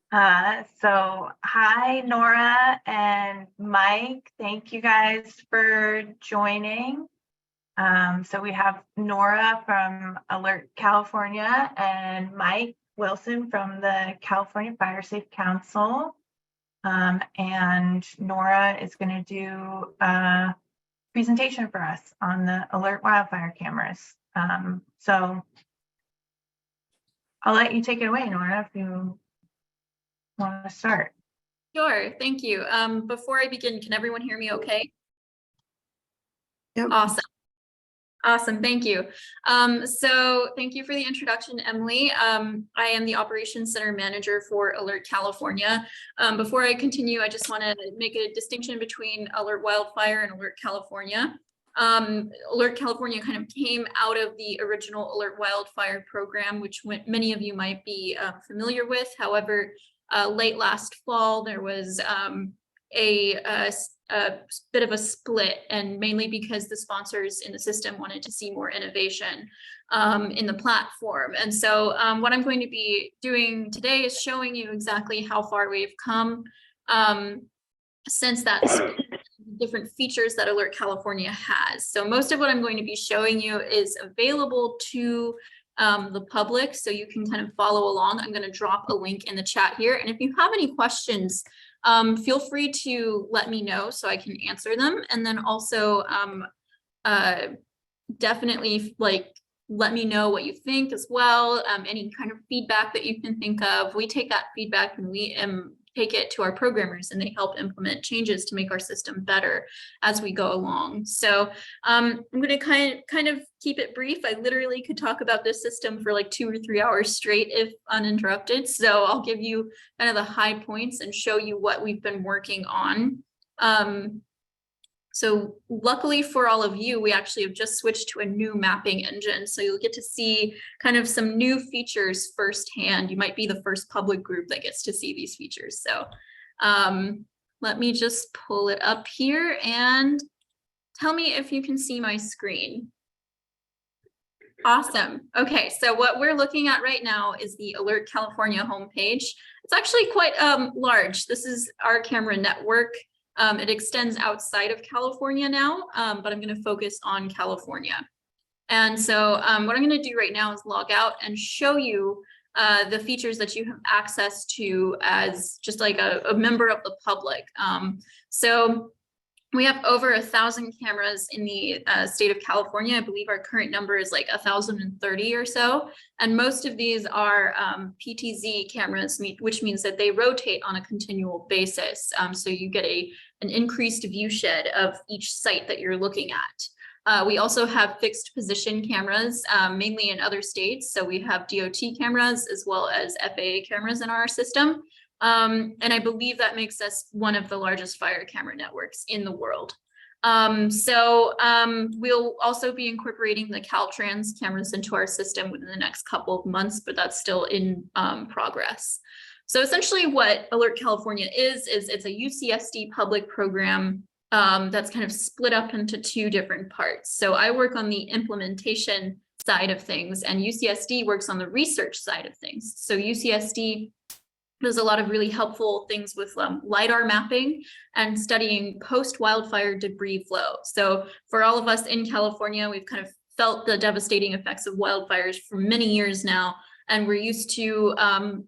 So hi, Nora and Mike. Thank you guys for joining. So we have Nora from Alert California and Mike Wilson from the California Fire Safe Council. And Nora is going to do a presentation for us on the Alert wildfire cameras. So I'll let you take it away, Nora, if you want to start. Sure, thank you. Before I begin, can everyone hear me okay? Yep. Awesome, thank you. So thank you for the introduction, Emily. I am the Operations Center Manager for Alert California. Before I continue, I just want to make a distinction between Alert Wildfire and Alert California. Alert California kind of came out of the original Alert Wildfire program, which many of you might be familiar with. However, late last fall, there was a bit of a split, and mainly because the sponsors in the system wanted to see more innovation in the platform. And so what I'm going to be doing today is showing you exactly how far we've come since that split, different features that Alert California has. So most of what I'm going to be showing you is available to the public, so you can kind of follow along. I'm going to drop a link in the chat here, and if you have any questions, feel free to let me know so I can answer them. And then also definitely let me know what you think as well. Any kind of feedback that you can think of. We take that feedback and we take it to our programmers, and they help implement changes to make our system better as we go along. So I'm going to kind of keep it brief. I literally could talk about this system for like 2 or 3 hours straight if uninterrupted. So I'll give you kind of the high points and show you what we've been working on. So luckily for all of you, we actually have just switched to a new mapping engine. So you'll get to see kind of some new features firsthand. You might be the first public group that gets to see these features. So let me just pull it up here and tell me if you can see my screen. Awesome. Okay, so what we're looking at right now is the Alert California homepage. It's actually quite large. This is our camera network. It extends outside of California now, but I'm going to focus on California. And so what I'm going to do right now is log out and show you the features that you have access to as just like a member of the public. So we have over 1,000 cameras in the state of California. I believe our current number is like 1,030 or so. And most of these are PTZ cameras, which means that they rotate on a continual basis. So you get an increased view shed of each site that you're looking at. We also have fixed position cameras, mainly in other states. So we have DOT cameras as well as FAA cameras in our system. And I believe that makes us one of the largest fire camera networks in the world. We'll also be incorporating the Caltrans cameras into our system within the next couple of months, but that's still in progress. So essentially what Alert California is it's a UCSD public program that's kind of split up into 2 different parts. So I work on the implementation side of things, and UCSD works on the research side of things. So UCSD does a lot of really helpful things with LiDAR mapping and studying post-wildfire debris flow. So for all of us in California, we've kind of felt the devastating effects of wildfires for many years now, and we're used to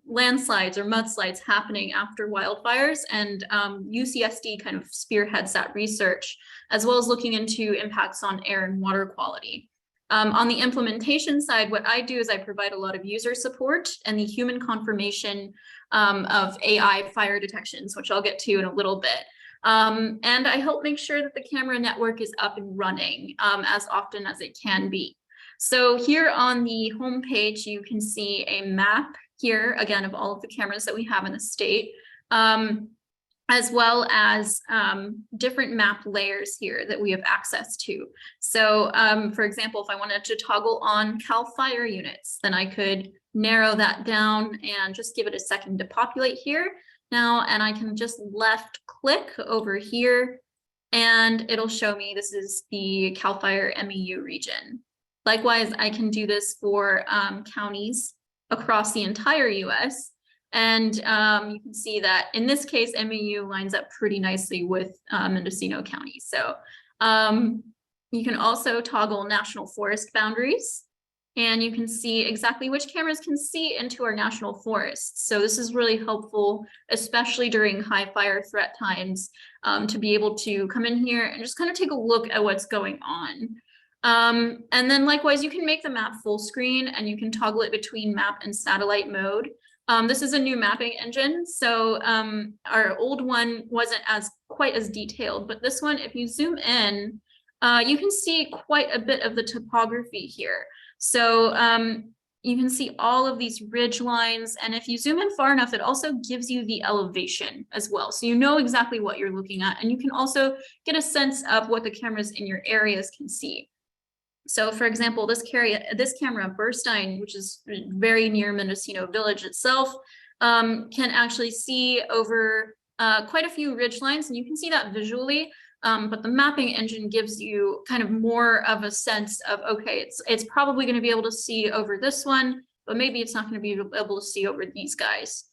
landslides or mudslides happening after wildfires, and UCSD kind of spearheads that research, as well as looking into impacts on air and water quality. On the implementation side, what I do is I provide a lot of user support and the human confirmation of AI fire detections, which I'll get to in a little bit. And I help make sure that the camera network is up and running as often as it can be. So here on the home page, you can see a map here, again, of all of the cameras that we have in the state, as well as different map layers here that we have access to. So for example, if I wanted to toggle on CAL FIRE units, then I could narrow that down and just give it a second to populate here now, and I can just left click over here and it'll show me this is the CAL FIRE MEU region. Likewise, I can do this for counties across the entire US. And you can see that in this case, MAU lines up pretty nicely with Mendocino County. So you can also toggle national forest boundaries, and you can see exactly which cameras can see into our national forests. So this is really helpful, especially during high fire threat times, to be able to come in here and just kind of take a look at what's going on. And then likewise, you can make the map full screen, and you can toggle it between map and satellite mode. This is a new mapping engine, so our old one wasn't quite as detailed, but this one, if you zoom in, you can see quite a bit of the topography here. So you can see all of these ridge lines, and if you zoom in far enough, it also gives you the elevation as well. So you know exactly what you're looking at, and you can also get a sense of what the cameras in your areas can see. So for example, this camera, Burstein, which is very near Mendocino Village itself, can actually see over quite a few ridge lines, and you can see that visually. But the mapping engine gives you kind of more of a sense of, okay, it's probably going to be able to see over this one, but maybe it's not going to be able to see over these guys.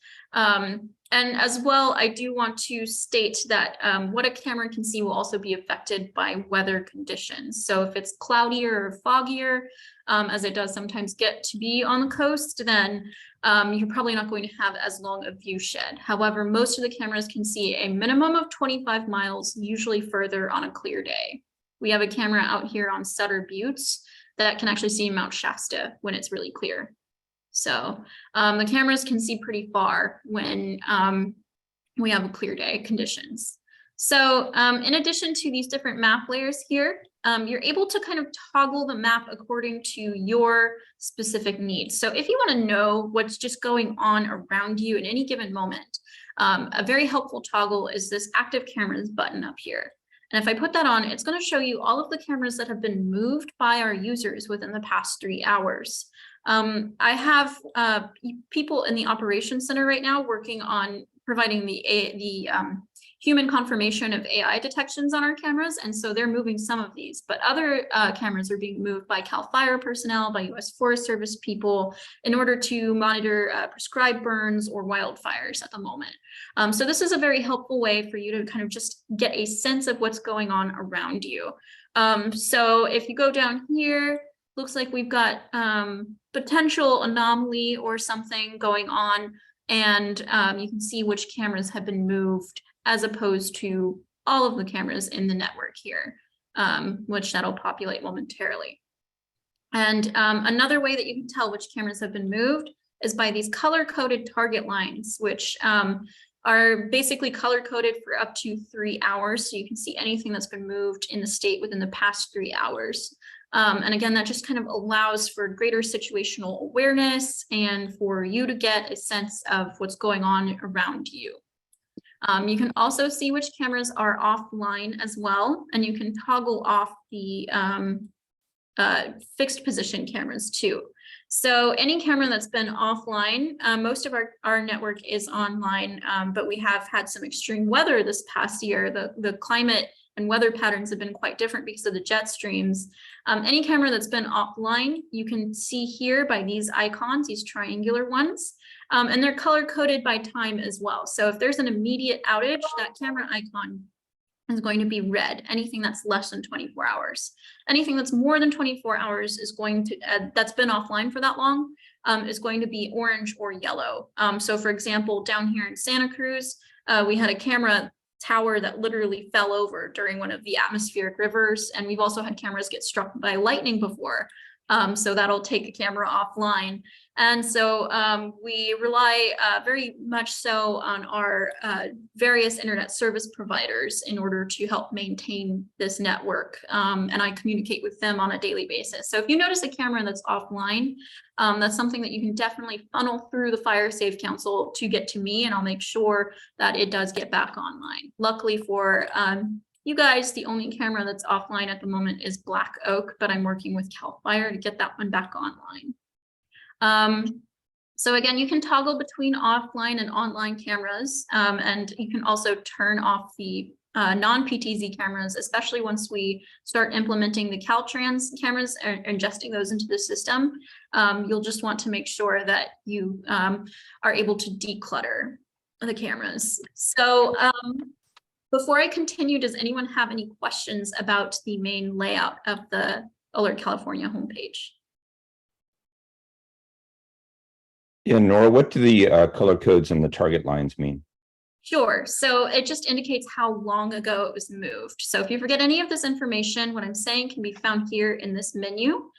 And as well, I do want to state that what a camera can see will also be affected by weather conditions. So if it's cloudier or foggier, as it does sometimes get to be on the coast, then you're probably not going to have as long a view shed. However, most of the cameras can see a minimum of 25 miles, usually further on a clear day. We have a camera out here on Sutter Buttes that can actually see Mount Shasta when it's really clear. So the cameras can see pretty far when we have a clear day conditions. So in addition to these different map layers here, you're able to kind of toggle the map according to your specific needs. So if you want to know what's just going on around you at any given moment, a very helpful toggle is this active cameras button up here. And if I put that on, it's going to show you all of the cameras that have been moved by our users within the past 3 hours. I have people in the operations center right now working on providing the human confirmation of AI detections on our cameras, and so they're moving some of these, but other cameras are being moved by CAL FIRE personnel, by US Forest Service people, in order to monitor prescribed burns or wildfires at the moment. So this is a very helpful way for you to kind of just get a sense of what's going on around you. So if you go down here, looks like we've got potential anomaly or something going on, and you can see which cameras have been moved as opposed to all of the cameras in the network here, which that'll populate momentarily. And another way that you can tell which cameras have been moved is by these color-coded target lines, which are basically color-coded for up to 3 hours. So you can see anything that's been moved in the state within the past 3 hours. And again, that just kind of allows for greater situational awareness and for you to get a sense of what's going on around you. You can also see which cameras are offline as well, and you can toggle off the fixed position cameras too. So any camera that's been offline, most of our network is online, but we have had some extreme weather this past year. The climate and weather patterns have been quite different because of the jet streams. Any camera that's been offline, you can see here by these icons, these triangular ones, and they're color-coded by time as well. So if there's an immediate outage, that camera icon is going to be red. Anything that's less than 24 hours. Anything that's more than 24 hours is going to, that's been offline for that long, is going to be orange or yellow. So for example, down here in Santa Cruz, we had a camera tower that literally fell over during one of the atmospheric rivers. And we've also had cameras get struck by lightning before. So that'll take a camera offline. And so we rely very much so on our various internet service providers in order to help maintain this network. And I communicate with them on a daily basis. So if you notice a camera that's offline, that's something that you can definitely funnel through the Fire Safe Council to get to me, and I'll make sure that it does get back online. Luckily for you guys, the only camera that's offline at the moment is Black Oak, but I'm working with CAL FIRE to get that one back online. So again, you can toggle between offline and online cameras, and you can also turn off the non-PTZ cameras, especially once we start implementing the Caltrans cameras and ingesting those into the system. You'll just want to make sure that you are able to declutter the cameras. So before I continue, does anyone have any questions about the main layout of the Alert California homepage? Yeah, Nora, what do the color codes and the target lines mean? Sure. So it just indicates how long ago it was moved. So if you forget any of this information, what I'm saying can be found here in this menu.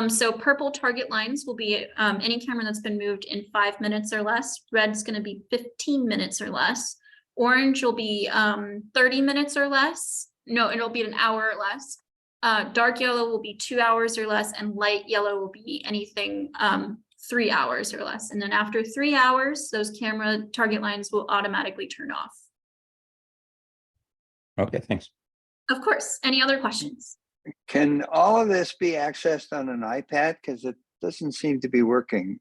So purple target lines will be any camera that's been moved in 5 minutes or less. Red's going to be 15 minutes or less. Orange will be 30 minutes or less. No, it'll be an hour or less. Dark yellow will be 2 hours or less, and light yellow will be anything 3 hours or less. And then after 3 hours, those camera target lines will automatically turn off. Okay, thanks. Of course. Any other questions? Can all of this be accessed on an iPad? Because it doesn't seem to be working.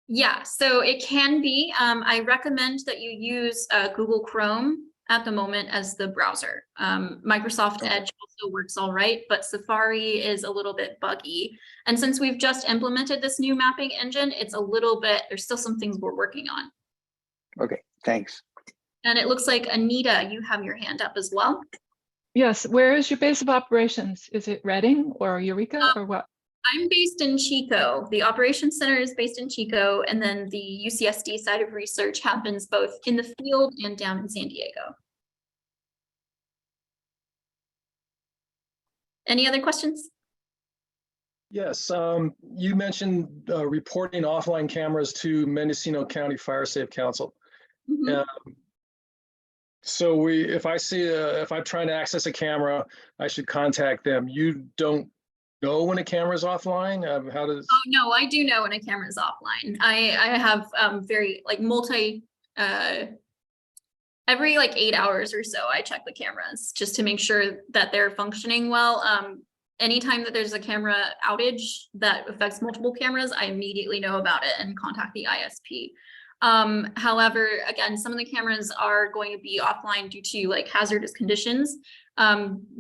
Yeah, so it can be. I recommend that you use Google Chrome at the moment as the browser. Microsoft Edge also works all right, but Safari is a little bit buggy. And since we've just implemented this new mapping engine, it's a little bit, there's still some things we're working on. Okay, thanks. And it looks like Anita, you have your hand up as well. Yes, where is your base of operations? Is it Reading or Eureka or what? I'm based in Chico. The operations center is based in Chico, and then the UCSD side of research happens both in the field and down in San Diego. Any other questions? Yes, you mentioned reporting offline cameras to Mendocino County Fire Safe Council. Mhm. So if I'm trying to access a camera, I should contact them. You don't know when a camera is offline? How does? Oh no, I do know when a camera is offline. I have very like every like 8 hours or so I check the cameras just to make sure that they're functioning well. Anytime that there's a camera outage that affects multiple cameras, I immediately know about it and contact the ISP. However, again, some of the cameras are going to be offline due to like hazardous conditions.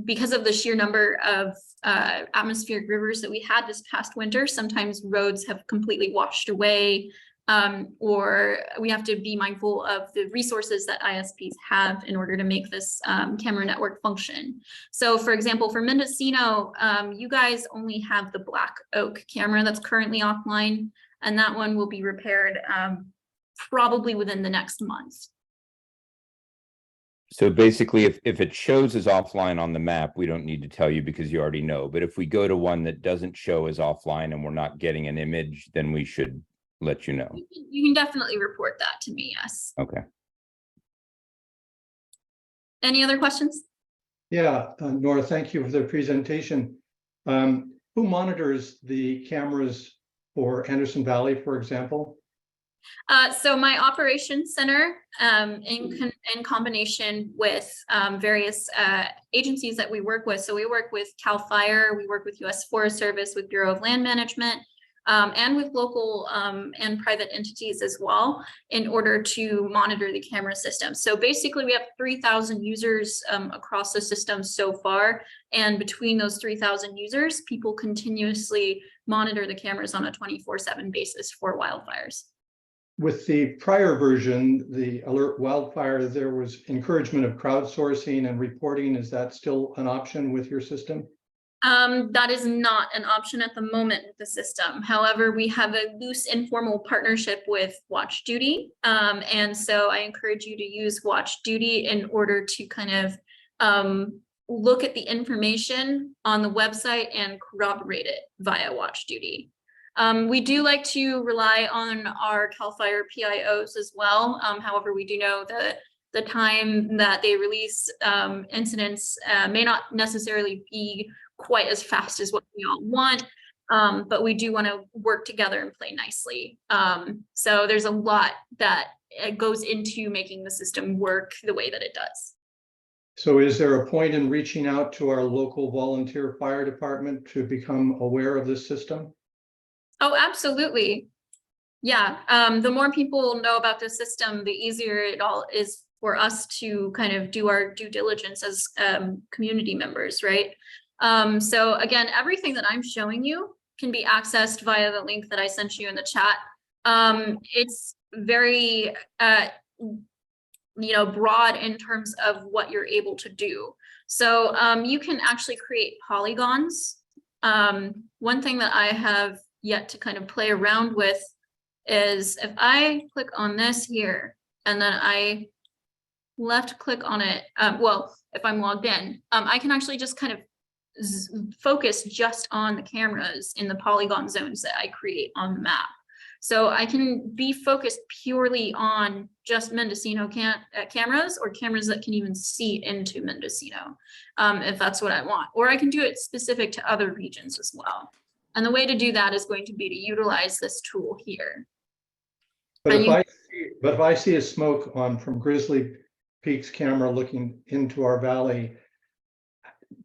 Because of the sheer number of atmospheric rivers that we had this past winter, sometimes roads have completely washed away, or we have to be mindful of the resources that ISPs have in order to make this camera network function. So for example, for Mendocino, you guys only have the Black Oak camera that's currently offline, and that one will be repaired probably within the next month. So basically, if it shows as offline on the map, we don't need to tell you because you already know. But if we go to one that doesn't show as offline and we're not getting an image, then we should let you know. You can definitely report that to me, yes. Okay. Any other questions? Yeah, Nora, thank you for the presentation. Who monitors the cameras for Anderson Valley, for example? So my operations center, in combination with various agencies that we work with. So we work with CAL FIRE, we work with US Forest Service, with Bureau of Land Management, and with local and private entities as well, in order to monitor the camera system. So basically we have 3,000 users across the system so far. And between those 3,000 users, people continuously monitor the cameras on a 24/7 basis for wildfires. With the prior version, the Alert Wildfire, there was encouragement of crowdsourcing and reporting. Is that still an option with your system? That is not an option at the moment with the system. However, we have a loose informal partnership with Watch Duty. And so I encourage you to use Watch Duty in order to kind of look at the information on the website and corroborate it via Watch Duty. We do like to rely on our CAL FIRE PIOs as well. However, we do know that the time that they release incidents may not necessarily be quite as fast as what we all want, but we do want to work together and play nicely. So there's a lot that goes into making the system work the way that it does. So is there a point in reaching out to our local volunteer fire department to become aware of this system? Oh, absolutely. Yeah, the more people know about the system, the easier it all is for us to kind of do our due diligence as community members, right? So again, everything that I'm showing you can be accessed via the link that I sent you in the chat. It's very, broad in terms of what you're able to do. So you can actually create polygons. One thing that I have yet to kind of play around with is if I click on this here and then I left click on it, well, if I'm logged in, I can actually just kind of focus just on the cameras in the polygon zones that I create on the map. So I can be focused purely on just Mendocino cameras or cameras that can even see into Mendocino, if that's what I want. Or I can do it specific to other regions as well. And the way to do that is going to be to utilize this tool here. But if I see a smoke on from Grizzly Peak's camera looking into our valley,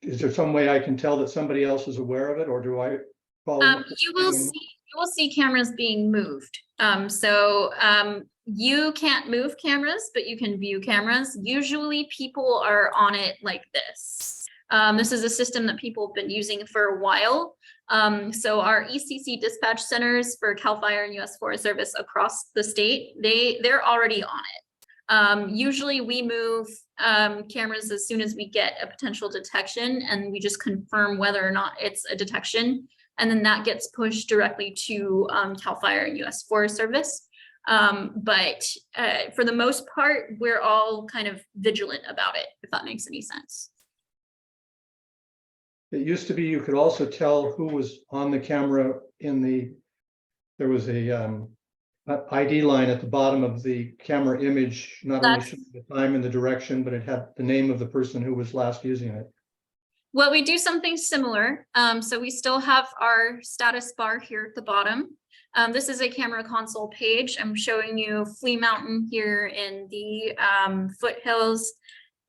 is there some way I can tell that somebody else is aware of it, or do I follow? You will see cameras being moved. You can't move cameras, but you can view cameras. Usually people are on it like this. This is a system that people have been using for a while. So our ECC dispatch centers for CAL FIRE and US Forest Service across the state, they're already on it. Usually we move cameras as soon as we get a potential detection, and we just confirm whether or not it's a detection. And then that gets pushed directly to CAL FIRE and US Forest Service. But for the most part, we're all kind of vigilant about it, if that makes any sense. It used to be you could also tell who was on the camera there was a ID line at the bottom of the camera image, not only showing the time and the direction, but it had the name of the person who was last using it. Well, we do something similar. So we still have our status bar here at the bottom. This is a camera console page. I'm showing you Flea Mountain here in the foothills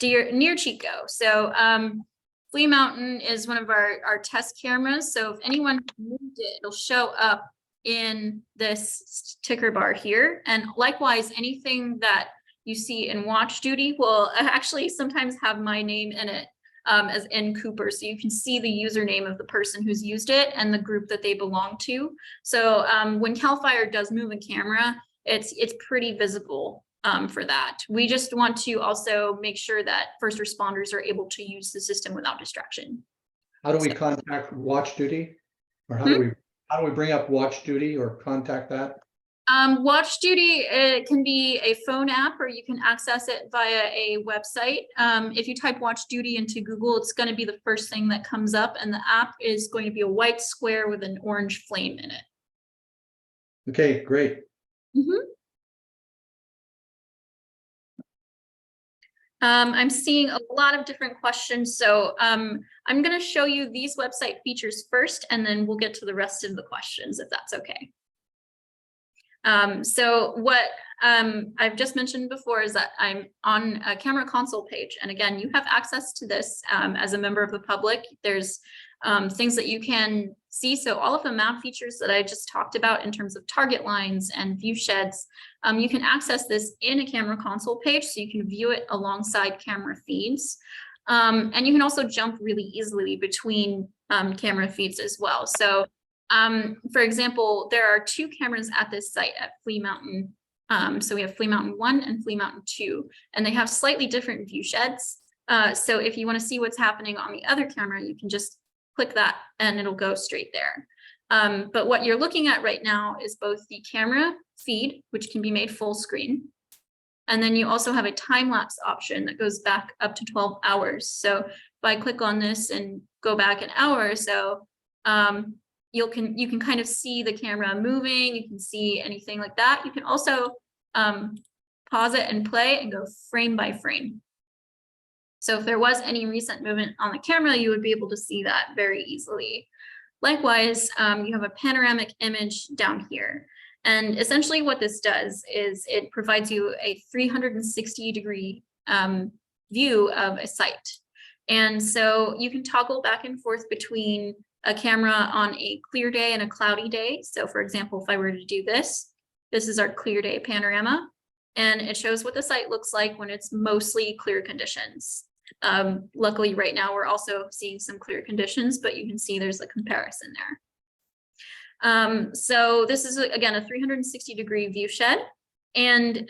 near Chico. So Flea Mountain is one of our test cameras. So if anyone moved it, it'll show up in this ticker bar here. And likewise, anything that you see in watch duty will actually sometimes have my name in it as N Cooper. So you can see the username of the person who's used it and the group that they belong to. So when CAL FIRE does move a camera, it's pretty visible for that. We just want to also make sure that first responders are able to use the system without distraction. How do we contact watch duty? Or how do we bring up watch duty or contact that? Watch duty, it can be a phone app, or you can access it via a website. If you type watch duty into Google, it's going to be the first thing that comes up, and the app is going to be a white square with an orange flame in it. Okay, great. I'm seeing a lot of different questions, so I'm going to show you these website features first, and then we'll get to the rest of the questions, if that's okay. So what I've just mentioned before is that I'm on a camera console page. And again, you have access to this as a member of the public. There's things that you can see. So all of the map features that I just talked about in terms of target lines and view sheds, you can access this in a camera console page. So you can view it alongside camera feeds. And you can also jump really easily between camera feeds as well. So for example, there are 2 cameras at this site at Flea Mountain. So we have Flea Mountain 1 and Flea Mountain 2, and they have slightly different view sheds. So if you want to see what's happening on the other camera, you can just click that and it'll go straight there. But what you're looking at right now is both the camera feed, which can be made full screen. And then you also have a time-lapse option that goes back up to 12 hours. So if I click on this and go back an hour or so, you can kind of see the camera moving. You can see anything like that. You can also pause it and play and go frame by frame. So if there was any recent movement on the camera, you would be able to see that very easily. Likewise, you have a panoramic image down here. And essentially what this does is it provides you a 360-degree view of a site. And so you can toggle back and forth between a camera on a clear day and a cloudy day. So for example, if I were to do this, this is our clear day panorama. and it shows what the site looks like when it's mostly clear conditions. Luckily, right now, we're also seeing some clear conditions, but you can see there's a comparison there. So this is, again, a 360-degree view shed. And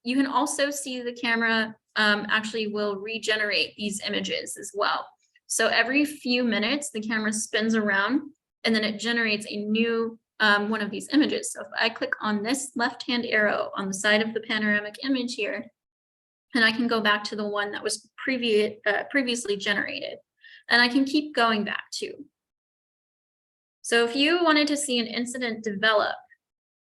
you can also see the camera actually will regenerate these images as well. So every few minutes, the camera spins around and then it generates a new one of these images. So if I click on this left-hand arrow on the side of the panoramic image here, and I can go back to the one that was previously generated, and I can keep going back to. So if you wanted to see an incident develop,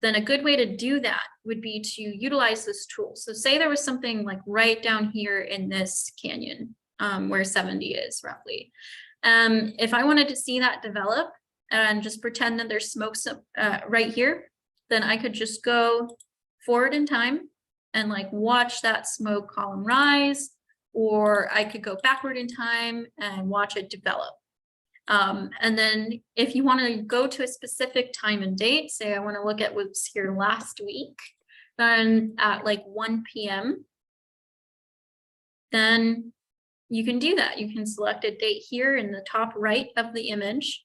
then a good way to do that would be to utilize this tool. So say there was something like right down here in this canyon where 70 is roughly. If I wanted to see that develop and just pretend that there's smoke right here, then I could just go forward in time and like watch that smoke column rise, or I could go backward in time and watch it develop. And then if you want to go to a specific time and date, say I want to look at what's here last week, then at like 1 p.m., then you can do that. You can select a date here in the top right of the image,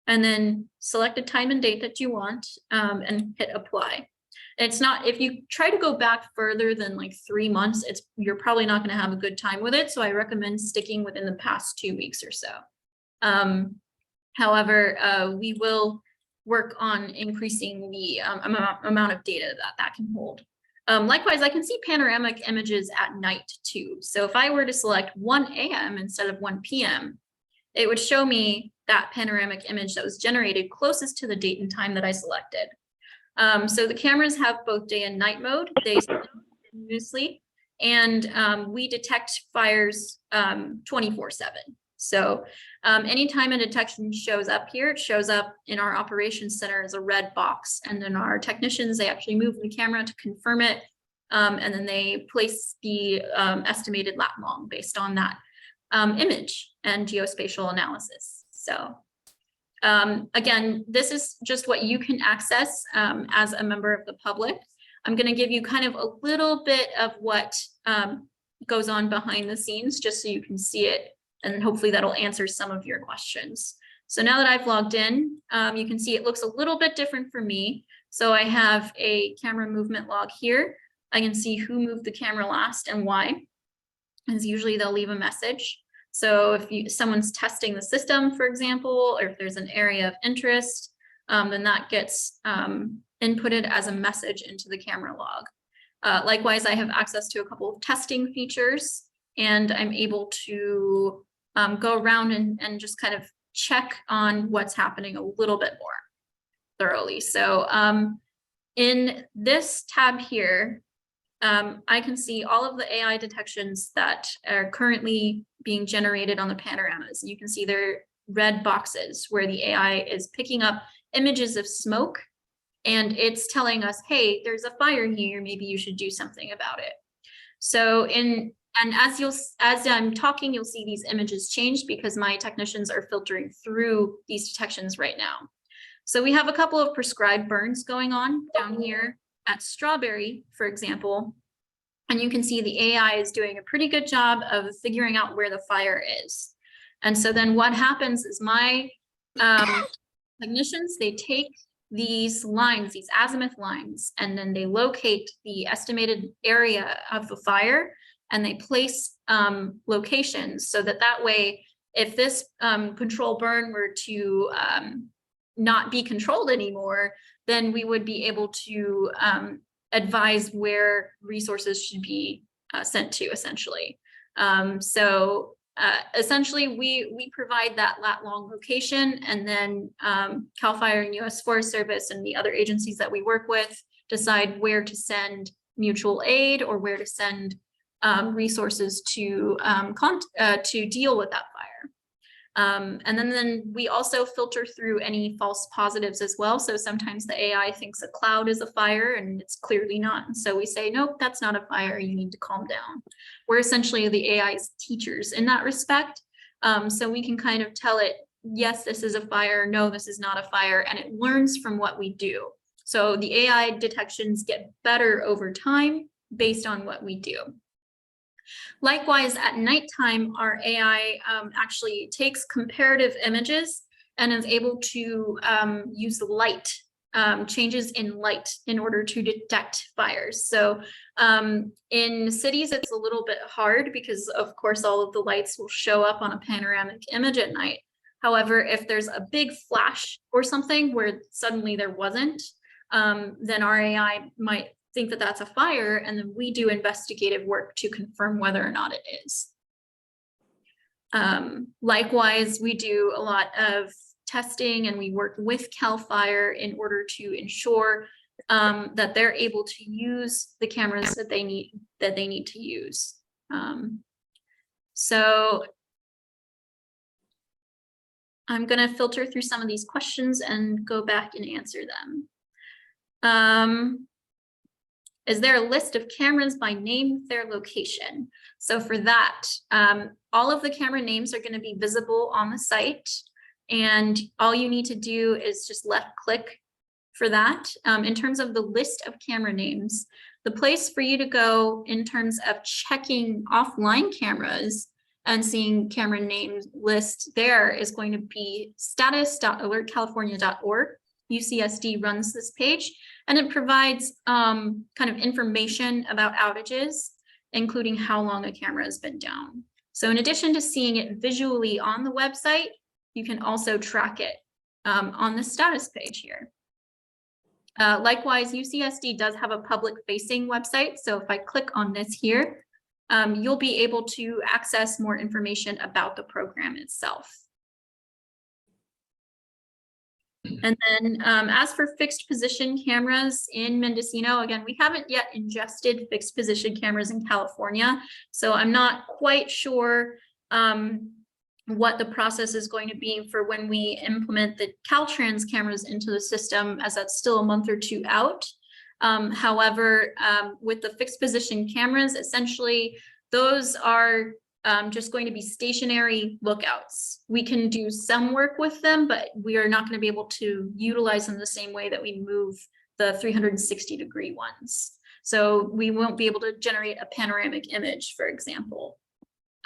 and then select a time and date that you want, and hit apply. It's not, if you try to go back further than like 3 months, you're probably not going to have a good time with it. So I recommend sticking within the past 2 weeks or so. However, we will work on increasing the amount of data that can hold. Likewise, I can see panoramic images at night too. So if I were to select 1 a.m. instead of 1 p.m., it would show me that panoramic image that was generated closest to the date and time that I selected. So the cameras have both day and night mode. They continuously, and we detect fires 24/7. So anytime a detection shows up here, it shows up in our operations center as a red box. And then our technicians, they actually move the camera to confirm it. And then they place the estimated lat long based on that image and geospatial analysis. So again, this is just what you can access as a member of the public. I'm going to give you kind of a little bit of what goes on behind the scenes, just so you can see it. And hopefully that'll answer some of your questions. So now that I've logged in, you can see it looks a little bit different for me. So I have a camera movement log here. I can see who moved the camera last and why. As usually they'll leave a message. So if someone's testing the system, for example, or if there's an area of interest, then that gets inputted as a message into the camera log. Likewise, I have access to a couple of testing features, and I'm able to go around and just kind of check on what's happening a little bit more thoroughly. So in this tab here, I can see all of the AI detections that are currently being generated on the panoramas. You can see they're red boxes where the AI is picking up images of smoke, and it's telling us, hey, there's a fire here, maybe you should do something about it. So as I'm talking, you'll see these images change because my technicians are filtering through these detections right now. So we have a couple of prescribed burns going on down here at Strawberry, for example, and you can see the AI is doing a pretty good job of figuring out where the fire is. And so then what happens is my technicians, they take these lines, these azimuth lines, and then they locate the estimated area of the fire, and they place locations so that way, if this control burn were to not be controlled anymore, then we would be able to advise where resources should be sent to, essentially. Essentially, we provide that lat long location, and then CAL FIRE and US Forest Service and the other agencies that we work with decide where to send mutual aid or where to send resources to deal with that fire. And then we also filter through any false positives as well. So sometimes the AI thinks a cloud is a fire and it's clearly not. And so we say, nope, that's not a fire. You need to calm down. We're essentially the AI's teachers in that respect. So we can kind of tell it, yes, this is a fire. No, this is not a fire. And it learns from what we do. So the AI detections get better over time. based on what we do. Likewise, at nighttime, our AI actually takes comparative images and is able to use light, changes in light in order to detect fires. So in cities, it's a little bit hard because of course, all of the lights will show up on a panoramic image at night. However, if there's a big flash or something where suddenly there wasn't, then our AI might think that that's a fire, and then we do investigative work to confirm whether or not it is. Likewise, we do a lot of testing and we work with CAL FIRE in order to ensure that they're able to use the cameras that they need to use. So I'm going to filter through some of these questions and go back and answer them. Is there a list of cameras by name with their location? So for that, all of the camera names are going to be visible on the site. And all you need to do is just left click for that. In terms of the list of camera names, the place for you to go in terms of checking offline cameras and seeing camera names list there is going to be status.alertcalifornia.org. UCSD runs this page, and it provides kind of information about outages, including how long a camera has been down. So in addition to seeing it visually on the website, you can also track it on the status page here. Likewise, UCSD does have a public-facing website. So if I click on this here, you'll be able to access more information about the program itself. And then as for fixed position cameras in Mendocino, again, we haven't yet ingested fixed position cameras in California. So I'm not quite sure what the process is going to be for when we implement the Caltrans cameras into the system, as that's still a month or two out. However, with the fixed position cameras, essentially, those are just going to be stationary lookouts. We can do some work with them, but we are not going to be able to utilize them the same way that we move the 360-degree ones. So we won't be able to generate a panoramic image, for example.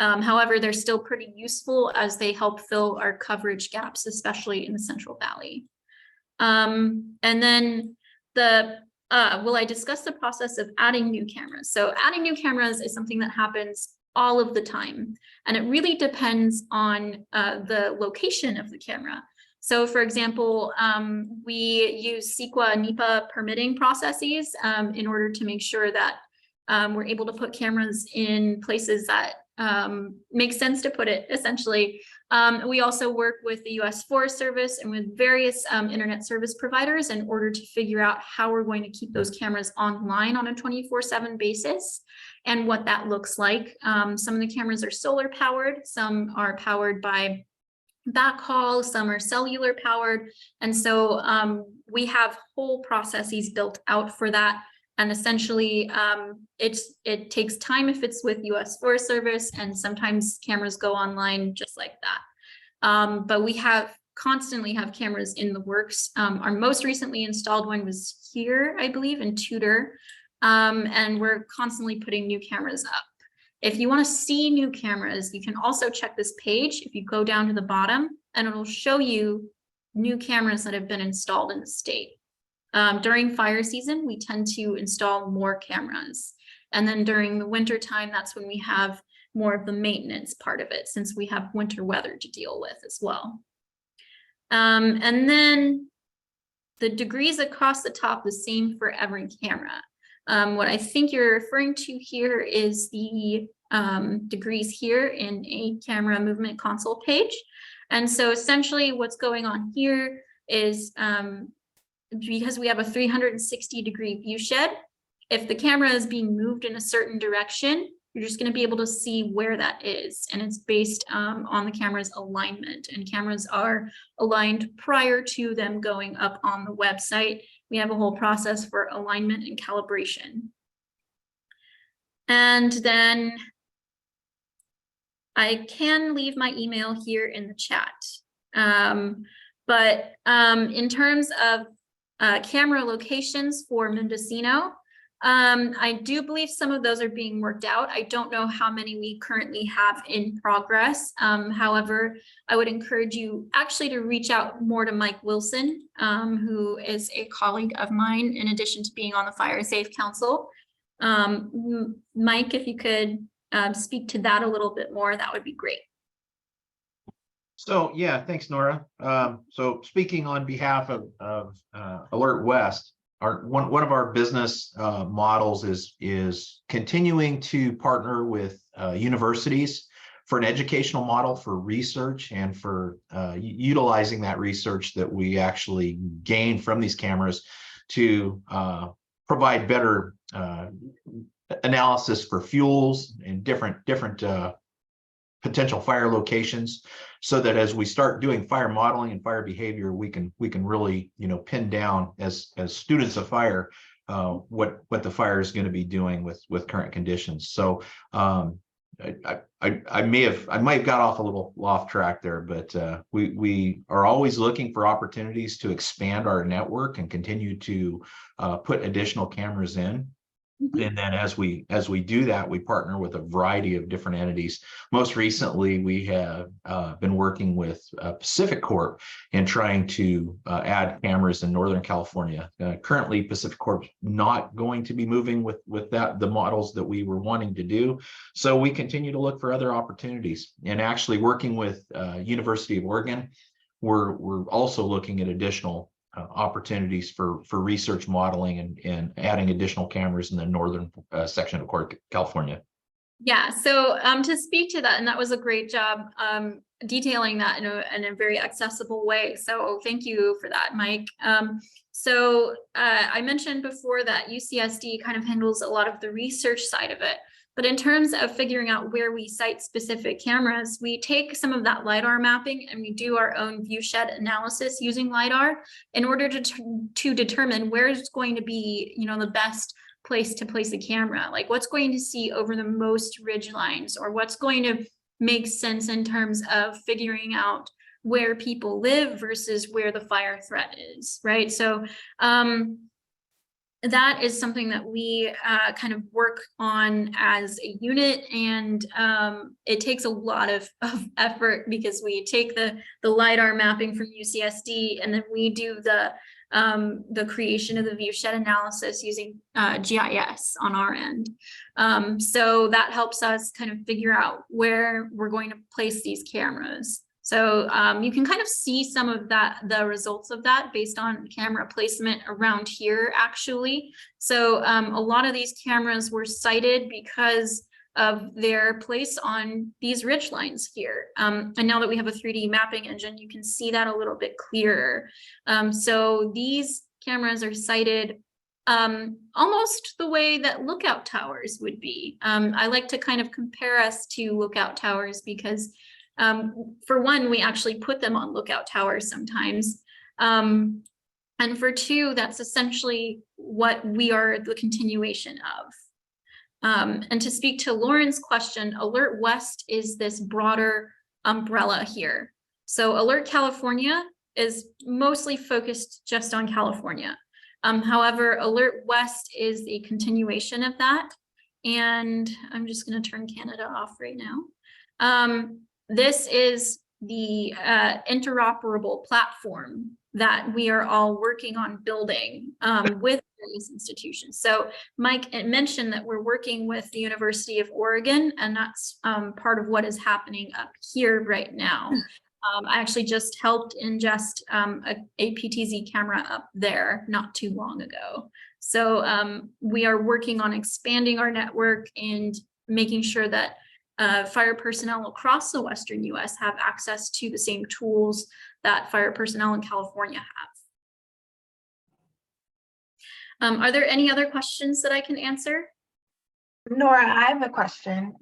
However, they're still pretty useful as they help fill our coverage gaps, especially in the Central Valley. And then will I discuss the process of adding new cameras? So adding new cameras is something that happens all of the time, and it really depends on the location of the camera. So for example, we use CEQA NEPA permitting processes in order to make sure that we're able to put cameras in places that make sense to put it, essentially. We also work with the US Forest Service and with various internet service providers in order to figure out how we're going to keep those cameras online on a 24/7 basis and what that looks like. Some of the cameras are solar powered, some are powered by backhaul, some are cellular powered. And so we have whole processes built out for that. And essentially, it takes time if it's with US Forest Service, and sometimes cameras go online just like that. But we constantly have cameras in the works. Our most recently installed one was here, I believe, in Tudor, and we're constantly putting new cameras up. If you want to see new cameras, you can also check this page. If you go down to the bottom, and it'll show you new cameras that have been installed in the state. During fire season, we tend to install more cameras. And then during the winter time, that's when we have more of the maintenance part of it, since we have winter weather to deal with as well. And then the degrees across the top, the same for every camera. What I think you're referring to here is the degrees here in a camera movement console page. And so essentially what's going on here is because we have a 360-degree view shed, if the camera is being moved in a certain direction, you're just going to be able to see where that is. And it's based on the camera's alignment. And cameras are aligned prior to them going up on the website. We have a whole process for alignment and calibration. And then I can leave my email here in the chat. But in terms of camera locations for Mendocino, I do believe some of those are being worked out. I don't know how many we currently have in progress. However, I would encourage you actually to reach out more to Mike Wilson, who is a colleague of mine, in addition to being on the Fire Safe Council. Mike, if you could speak to that a little bit more, that would be great. So, yeah, thanks, Nora. So speaking on behalf of Alert West, one of our business models is continuing to partner with universities for an educational model for research and for utilizing that research that we actually gain from these cameras to provide better analysis for fuels and different potential fire locations, so that as we start doing fire modeling and fire behavior, we can really, pin down as students of fire what the fire is going to be doing with current conditions. So I might have got off a little off track there, but we are always looking for opportunities to expand our network and continue to put additional cameras in. And then as we do that, we partner with a variety of different entities. Most recently, we have been working with Pacific Corp and trying to add cameras in Northern California. Currently, Pacific Corp not going to be moving with the models that we were wanting to do. So we continue to look for other opportunities, and actually working with University of Oregon, we're also looking at additional opportunities for research modeling and adding additional cameras in the northern section of California. Yeah, so to speak to that, and that was a great job detailing that in a very accessible way. So thank you for that, Mike. So I mentioned before that UCSD kind of handles a lot of the research side of it. But in terms of figuring out where we site specific cameras, we take some of that LiDAR mapping and we do our own viewshed analysis using LiDAR in order to determine where is going to be, the best place to place a camera, like what's going to see over the most ridge lines, or what's going to make sense in terms of figuring out where people live versus where the fire threat is, right? So that is something that we kind of work on as a unit, and it takes a lot of effort, because we take the LiDAR mapping from UCSD, and then we do the creation of the viewshed analysis using GIS on our end. So that helps us kind of figure out where we're going to place these cameras. So you can kind of see some of the results of that based on camera placement around here, actually. So a lot of these cameras were sited because of their place on these ridge lines here. And now that we have a 3D mapping engine, you can see that a little bit clearer. So these cameras are sited almost the way that lookout towers would be. I like to kind of compare us to lookout towers because for one, we actually put them on lookout towers sometimes. And for two, that's essentially what we are the continuation of. And to speak to Lauren's question, Alert West is this broader umbrella here. So Alert California is mostly focused just on California. However, Alert West is a continuation of that. And I'm just going to turn Canada off right now. This is the interoperable platform that we are all working on building with various institutions. So Mike mentioned that we're working with the University of Oregon, and that's part of what is happening up here right now. I actually just helped ingest a PTZ camera up there not too long ago. So we are working on expanding our network and making sure that fire personnel across the Western US have access to the same tools that fire personnel in California have. Are there any other questions that I can answer? Nora, I have a question.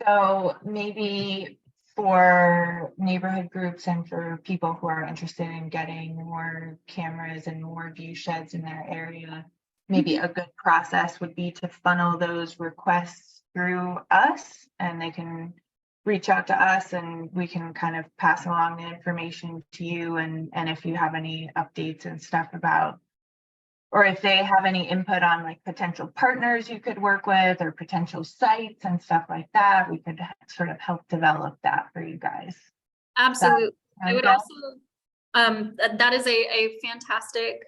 So maybe for neighborhood groups and for people who are interested in getting more cameras and more view sheds in their area, maybe a good process would be to funnel those requests through us, and they can reach out to us and we can kind of pass along the information to you, and if you have any updates and stuff about or if they have any input on like potential partners you could work with or potential sites and stuff like that, we could sort of help develop that for you guys. Absolutely. I would good? also, that is a fantastic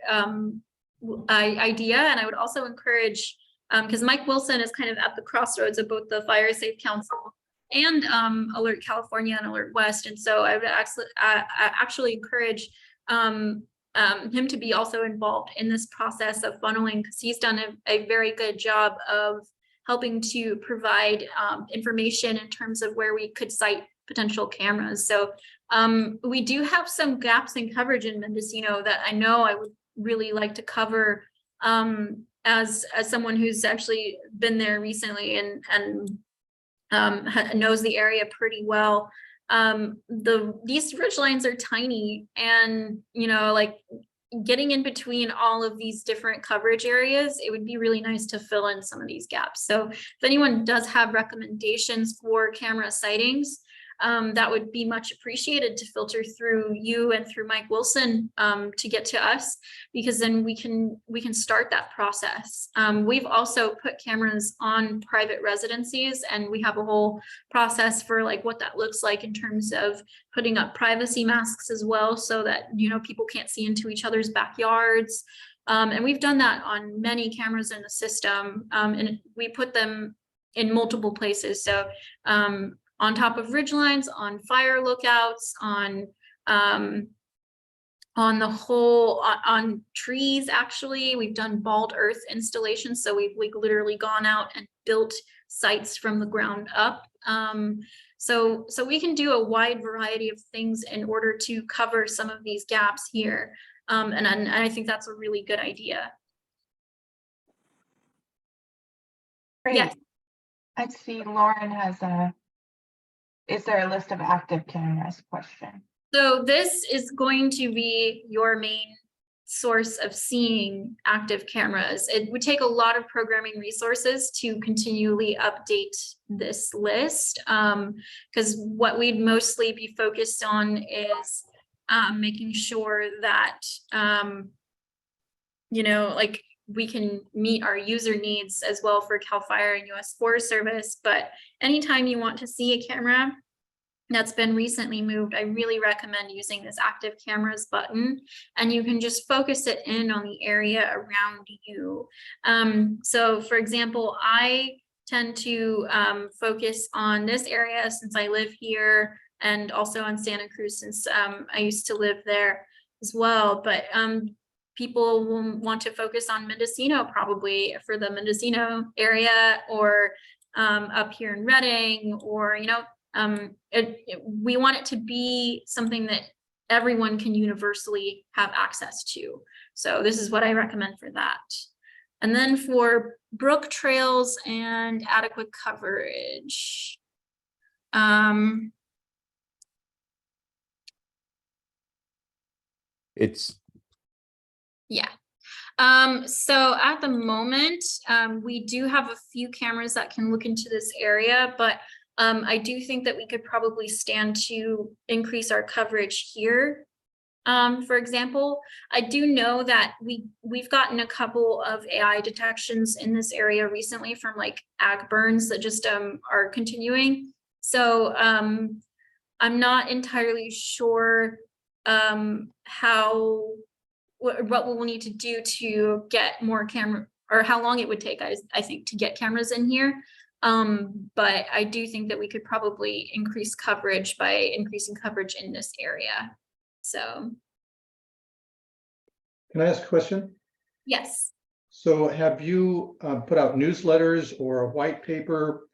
idea. And I would also encourage, because Mike Wilson is kind of at the crossroads of both the Fire Safe Council and Alert California and Alert West. And so I would actually encourage him to be also involved in this process of funneling, because he's done a very good job of helping to provide information in terms of where we could site potential cameras. So we do have some gaps in coverage in Mendocino that I know I would really like to cover as someone who's actually been there recently and knows the area pretty well. These ridge lines are tiny, and like getting in between all of these different coverage areas, it would be really nice to fill in some of these gaps. So if anyone does have recommendations for camera sightings, that would be much appreciated to filter through you and through Mike Wilson to get to us, because then we can start that process. We've also put cameras on private residencies, and we have a whole process for like what that looks like in terms of putting up privacy masks as well, so that people can't see into each other's backyards. And we've done that on many cameras in the system, and we put them in multiple places. So on top of ridge lines, on fire lookouts, on the whole, on trees. Actually, we've done bald earth installations, so we've literally gone out and built sites from the ground up. So we can do a wide variety of things in order to cover some of these gaps here, and I think that's a really good idea. Great. Yes. I see Lauren has is there a list of active cameras question? So this is going to be your main source of seeing active cameras. It would take a lot of programming resources to continually update this list, because what we'd mostly be focused on is making sure that like we can meet our user needs as well for CAL FIRE and US Forest Service. But anytime you want to see a camera that's been recently moved, I really recommend using this active cameras button, and you can just focus it in on the area around you. So for example, I tend to focus on this area since I live here, and also on Santa Cruz since I used to live there as well. But people will want to focus on Mendocino probably for the Mendocino area, or up here in Redding, or we want it to be something that everyone can universally have access to. So this is what I recommend for that. And then for brook trails and adequate coverage. Yeah. So at the moment, we do have a few cameras that can look into this area, but I do think that we could probably stand to increase our coverage here. For example, I do know that we've gotten a couple of AI detections in this area recently from like ag burns that just are continuing. So I'm not entirely sure what we'll need to do to get more camera, or how long it would take, I think, to get cameras in here. But I do think that we could probably increase coverage by increasing coverage in this area. So. Can I ask a question? Yes. So have you put out newsletters or a white paper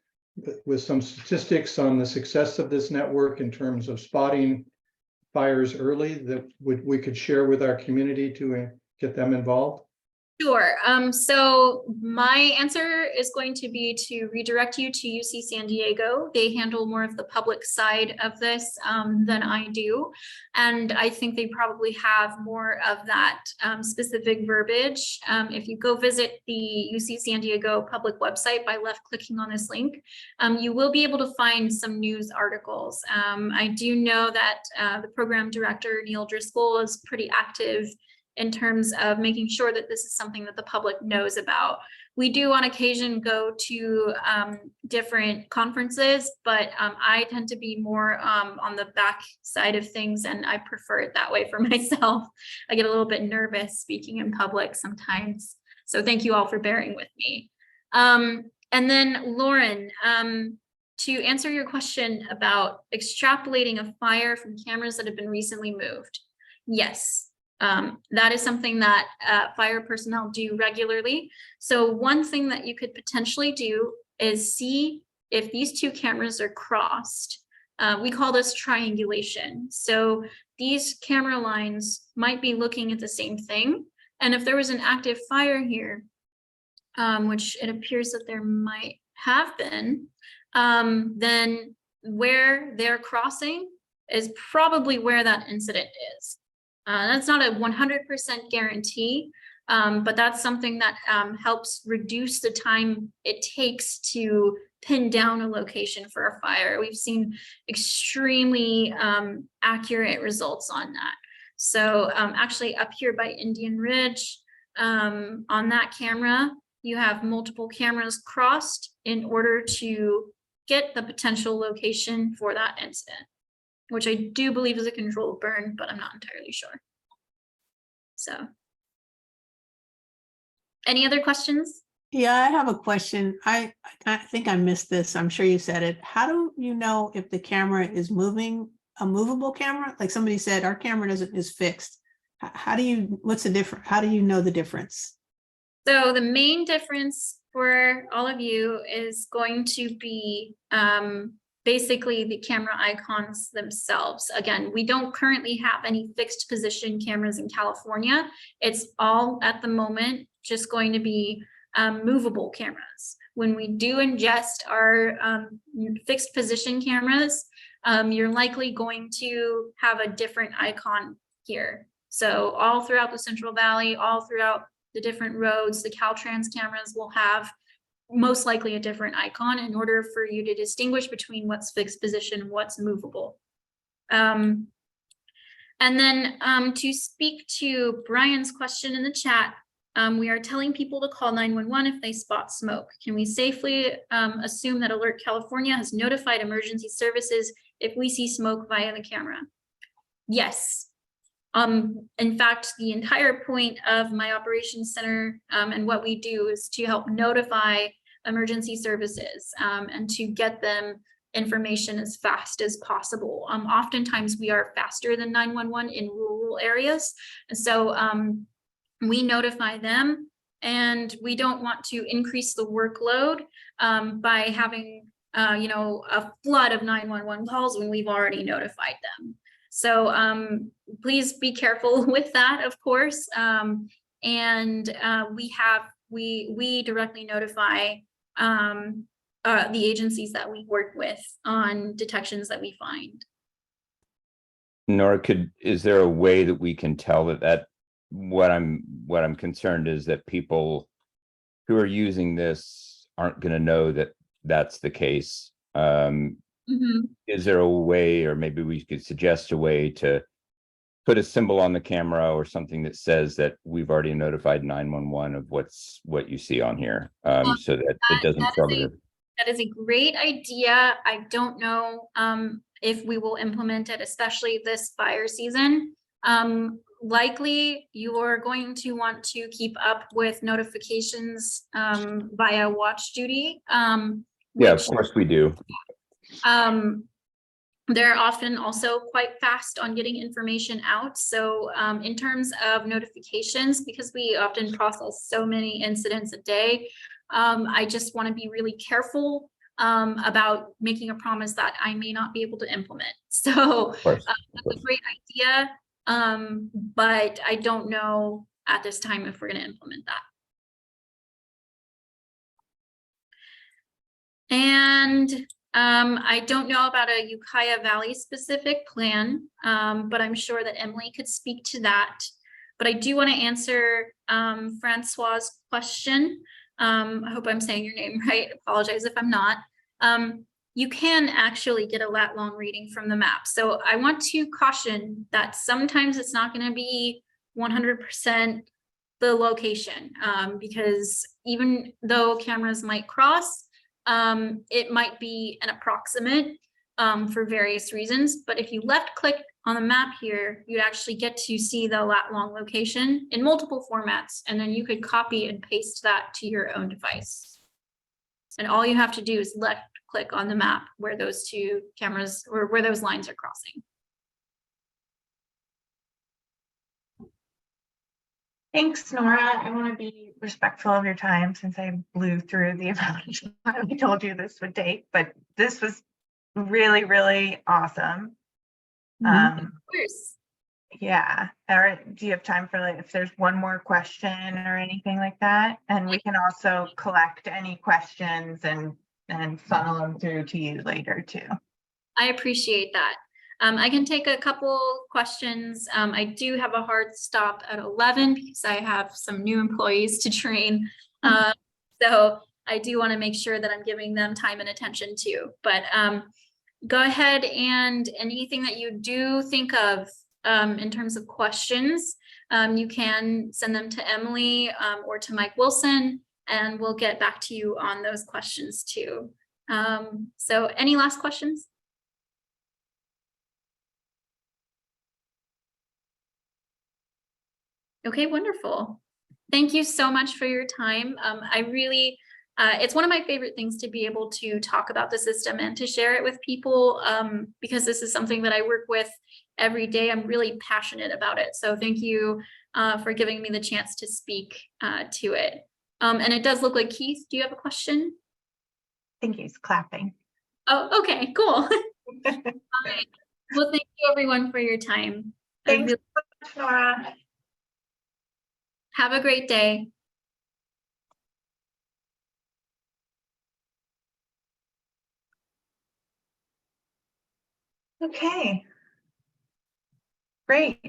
with some statistics on the success of this network in terms of spotting fires early that we could share with our community to get them involved? Sure. So my answer is going to be to redirect you to UC San Diego. They handle more of the public side of this than I do. And I think they probably have more of that specific verbiage. If you go visit the UC San Diego public website by left clicking on this link, you will be able to find some news articles. I do know that the program director, Neil Driscoll, is pretty active in terms of making sure that this is something that the public knows about. We do on occasion go to different conferences, but I tend to be more on the back side of things, and I prefer it that way for myself. I get a little bit nervous speaking in public sometimes. So thank you all for bearing with me. And then Lauren, to answer your question about extrapolating a fire from cameras that have been recently moved. Yes, that is something that fire personnel do regularly. So one thing that you could potentially do is see if these two cameras are crossed. We call this triangulation. So these camera lines might be looking at the same thing. And if there was an active fire here, which it appears that there might have been, then where they're crossing is probably where that incident is. That's not a 100% guarantee, but that's something that helps reduce the time it takes to pin down a location for a fire. We've seen extremely accurate results on that. So actually up here by Indian Ridge, on that camera, you have multiple cameras crossed in order to get the potential location for that incident, which I do believe is a controlled burn, but I'm not entirely sure. So, any other questions? Yeah, I have a question. I think I missed this. I'm sure you said it. How do you know if the camera is moving, a movable camera? Like somebody said, our camera is fixed. How do you, what's the difference? How do you know the difference? So the main difference for all of you is going to be basically the camera icons themselves. Again, we don't currently have any fixed position cameras in California. It's all at the moment just going to be movable cameras. When we do ingest our fixed position cameras, you're likely going to have a different icon here. So all throughout the Central Valley, all throughout the different roads, the Caltrans cameras will have most likely a different icon in order for you to distinguish between what's fixed position, what's movable. And then to speak to Brian's question in the chat, we are telling people to call 911 if they spot smoke. Can we safely assume that Alert California has notified emergency services if we see smoke via the camera? Yes. In fact, the entire point of my operations center and what we do is to help notify emergency services and to get them information as fast as possible. Oftentimes we are faster than 911 in rural areas. And so we notify them, and we don't want to increase the workload by having a flood of 911 calls when we've already notified them. So please be careful with that, of course. And we directly notify the agencies that we work with on detections that we find. Nora, is there a way that we can tell that what I'm concerned is that people who are using this aren't going to know that that's the case? Is there a way, or maybe we could suggest a way to put a symbol on the camera or something that says that we've already notified 911 of what you see on here, so that it doesn't trouble? That is a great idea. I don't know if we will implement it, especially this fire season. Likely you are going to want to keep up with notifications via watch duty. Yeah, of course we do. They're often also quite fast on getting information out. So in terms of notifications, because we often process so many incidents a day, I just want to be really careful about making a promise that I may not be able to implement. So that's a great idea, but I don't know at this time if we're going to implement that. And I don't know about a Ukiah Valley specific plan, but I'm sure that Emily could speak to that. But I do want to answer Francois's question. I hope I'm saying your name right. Apologize if I'm not. You can actually get a lat long reading from the map. So I want to caution that sometimes it's not going to be 100% the location, because even though cameras might cross, it might be an approximate for various reasons. But if you left click on the map here, you'd actually get to see the lat long location in multiple formats, and then you could copy and paste that to your own device. And all you have to do is left click on the map where those two cameras or where those lines are crossing. Thanks, Nora. I want to be respectful of your time since I blew through the amount of time I told you this would take, but this was really, really awesome. Of course. Yeah. Or do you have time for like if there's one more question or anything like that? And we can also collect any questions and funnel them through to you later too. I appreciate that. I can take a couple questions. I do have a hard stop at 11 because I have some new employees to train. So I do want to make sure that I'm giving them time and attention too. But go ahead, and anything that you do think of in terms of questions, you can send them to Emily or to Mike Wilson, and we'll get back to you on those questions too. So any last questions? Okay, wonderful. Thank you so much for your time. I really, it's one of my favorite things to be able to talk about the system and to share it with people, because this is something that I work with every day. I'm really passionate about it. So thank you for giving me the chance to speak to it. And it does look like Keith, do you have a question? I think he's clapping. Oh, okay, cool. All right. Well, thank you everyone for your time. Thanks so much, Nora. Have a great day. Okay. Great.